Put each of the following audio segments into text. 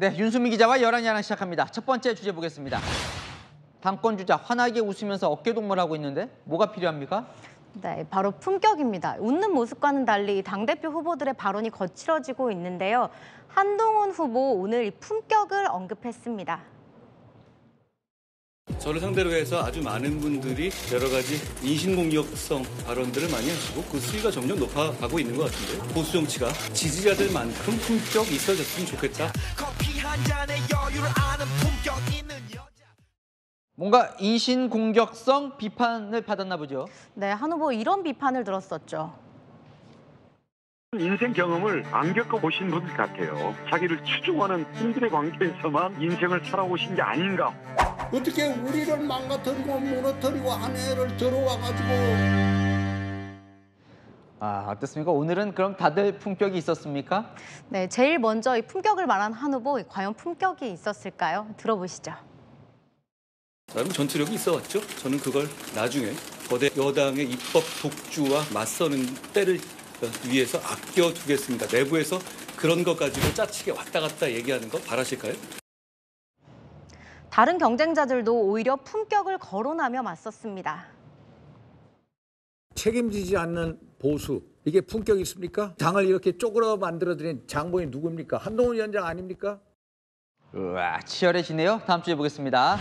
네, 윤수미 기자와 열한야랑 시작합니다. 첫 번째 주제 보겠습니다. 당권 주자 환하게 웃으면서 어깨동무를 하고 있는데 뭐가 필요합니까? 네, 바로 품격입니다. 웃는 모습과는 달리 당대표 후보들의 발언이 거칠어지고 있는데요. 한동훈 후보 오늘 이 품격을 언급했습니다. 저를 상대로 해서 아주 많은 분들이 여러 가지 인신공격성 발언들을 많이 하시고 그 수위가 점점 높아가고 있는 것 같은데요. 보수 정치가 지지자들만큼 품격이 있어졌으면 좋겠다. 뭔가 인신공격성 비판을 받았나 보죠. 네, 한 후보 이런 비판을 들었었죠. 인생 경험을 안 겪어보신 분들 같아요. 자기를 추종하는 분들의 관계에서만 인생을 살아오신 게 아닌가. 어떻게 우리를 망가뜨리고 무너뜨리고 한 해를 들어와가지고. 어떻습니까? 오늘은 그럼 다들 품격이 있었습니까? 네, 제일 먼저 이 품격을 말한 한 후보, 과연 품격이 있었을까요? 들어보시죠. 나름 전투력이 있어왔죠. 저는 그걸 나중에 거대 여당의 입법 독주와 맞서는 때를 위해서 아껴두겠습니다. 내부에서 그런 것 가지고 짜치게 왔다 갔다 얘기하는 거 바라실까요? 다른 경쟁자들도 오히려 품격을 거론하며 맞섰습니다. 책임지지 않는 보수, 이게 품격이 있습니까? 당을 이렇게 쪼그려 만들어드린 장본이 누굽니까? 한동훈 위원장 아닙니까? 우와, 치열해지네요. 다음 주에 보겠습니다.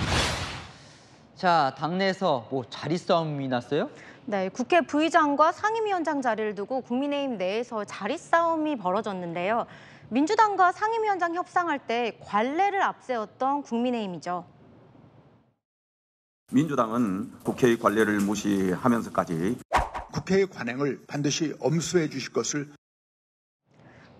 자, 당내에서 뭐 자리 싸움이 났어요? 네, 국회 부의장과 상임위원장 자리를 두고 국민의힘 내에서 자리 싸움이 벌어졌는데요. 민주당과 상임위원장 협상할 때 관례를 앞세웠던 국민의힘이죠. 민주당은 국회의 관례를 무시하면서까지 국회의 관행을 반드시 엄수해 주실 것을.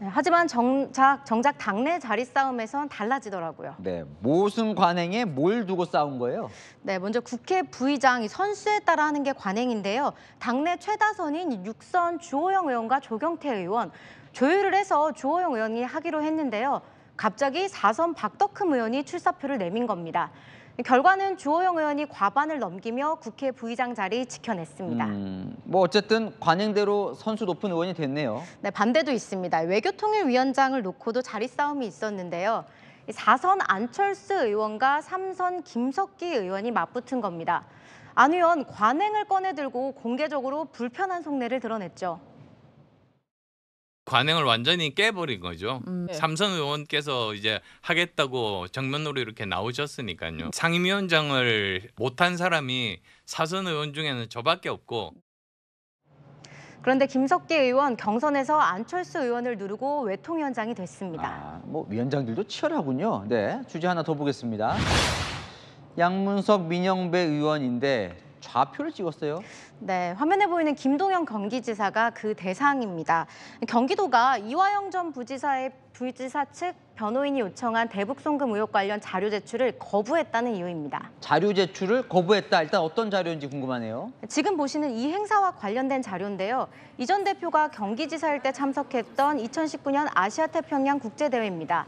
네, 하지만 정작 당내 자리 싸움에선 달라지더라고요. 네, 무슨 관행에 뭘 두고 싸운 거예요? 네, 먼저 국회 부의장이 선수에 따라 하는 게 관행인데요. 당내 최다선인 6선 주호영 의원과 조경태 의원, 조율을 해서 주호영 의원이 하기로 했는데요. 갑자기 4선 박덕흠 의원이 출사표를 내민 겁니다. 결과는 주호영 의원이 과반을 넘기며 국회 부의장 자리 지켜냈습니다. 뭐 어쨌든 관행대로 선수 높은 의원이 됐네요. 네, 반대도 있습니다. 외교통일위원장을 놓고도 자리 싸움이 있었는데요. 4선 안철수 의원과 3선 김석기 의원이 맞붙은 겁니다. 안 의원 관행을 꺼내들고 공개적으로 불편한 속내를 드러냈죠. 관행을 완전히 깨버린 거죠. 삼선 의원께서 이제 하겠다고 정면으로 이렇게 나오셨으니까요. 상임위원장을 못한 사람이 사선 의원 중에는 저밖에 없고. 그런데 김석기 의원 경선에서 안철수 의원을 누르고 외통위원장이 됐습니다. 뭐 위원장들도 치열하군요. 네, 주제 하나 더 보겠습니다. 양문석 민영배 의원인데 좌표를 찍었어요. 네, 화면에 보이는 김동연 경기지사가 그 대상입니다. 경기도가 이화영 전 부지사 측 변호인이 요청한 대북 송금 의혹 관련 자료 제출을 거부했다는 이유입니다. 자료 제출을 거부했다. 일단 어떤 자료인지 궁금하네요. 지금 보시는 이 행사와 관련된 자료인데요. 이 전 대표가 경기지사일 때 참석했던 2019년 아시아태평양 국제대회입니다.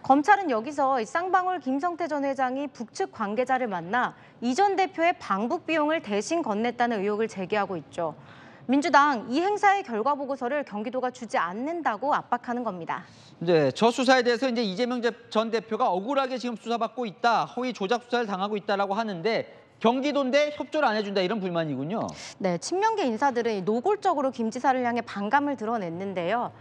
검찰은 여기서 쌍방울 김성태 전 회장이 북측 관계자를 만나 이 전 대표의 방북 비용을 대신 건넸다는 의혹을 제기하고 있죠. 민주당 이 행사의 결과 보고서를 경기도가 주지 않는다고 압박하는 겁니다. 네, 저 수사에 대해서 이제 이재명 전 대표가 억울하게 지금 수사받고 있다, 허위 조작 수사를 당하고 있다라고 하는데 경기도인데 협조를 안 해준다 이런 불만이군요. 네, 친명계 인사들은 노골적으로 김 지사를 향해 반감을 드러냈는데요.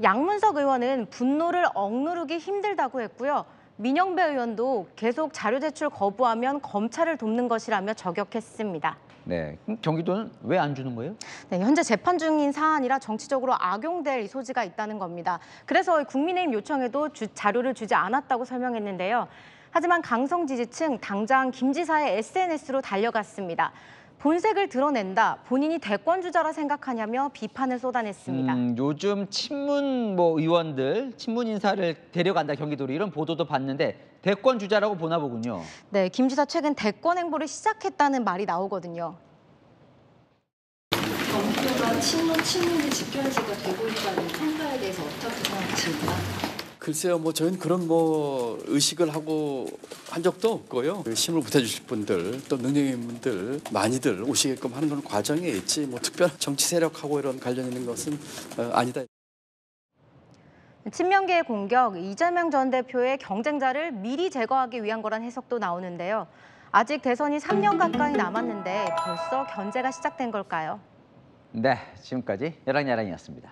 양문석 의원은 분노를 억누르기 힘들다고 했고요. 민영배 의원도 계속 자료 제출 거부하면 검찰을 돕는 것이라며 저격했습니다. 네, 그럼 경기도는 왜 안 주는 거예요? 네, 현재 재판 중인 사안이라 정치적으로 악용될 소지가 있다는 겁니다. 그래서 국민의힘 요청에도 자료를 주지 않았다고 설명했는데요. 하지만 강성 지지층 당장 김 지사의 SNS로 달려갔습니다. 본색을 드러낸다, 본인이 대권주자라 생각하냐며 비판을 쏟아냈습니다. 요즘 친문 의원들, 친문 인사를 데려간다 경기도로 이런 보도도 봤는데 대권주자라고 보나 보군요. 네, 김 지사 최근 대권 행보를 시작했다는 말이 나오거든요. 경기도가 친문이 집결지가 되고 있다는 평가에 대해서 어떻게 생각하십니까? 글쎄요, 저희는 그런 의식을 하고 한 적도 없고요. 힘을 보태주실 분들, 또 능력 있는 분들 많이들 오시게끔 하는 그런 과정에 있지, 특별한 정치 세력하고 이런 관련 있는 것은 아니다. 친명계의 공격, 이재명 전 대표의 경쟁자를 미리 제거하기 위한 거란 해석도 나오는데요. 아직 대선이 3년 가까이 남았는데 벌써 견제가 시작된 걸까요? 네, 지금까지 야랑야랑이었습니다.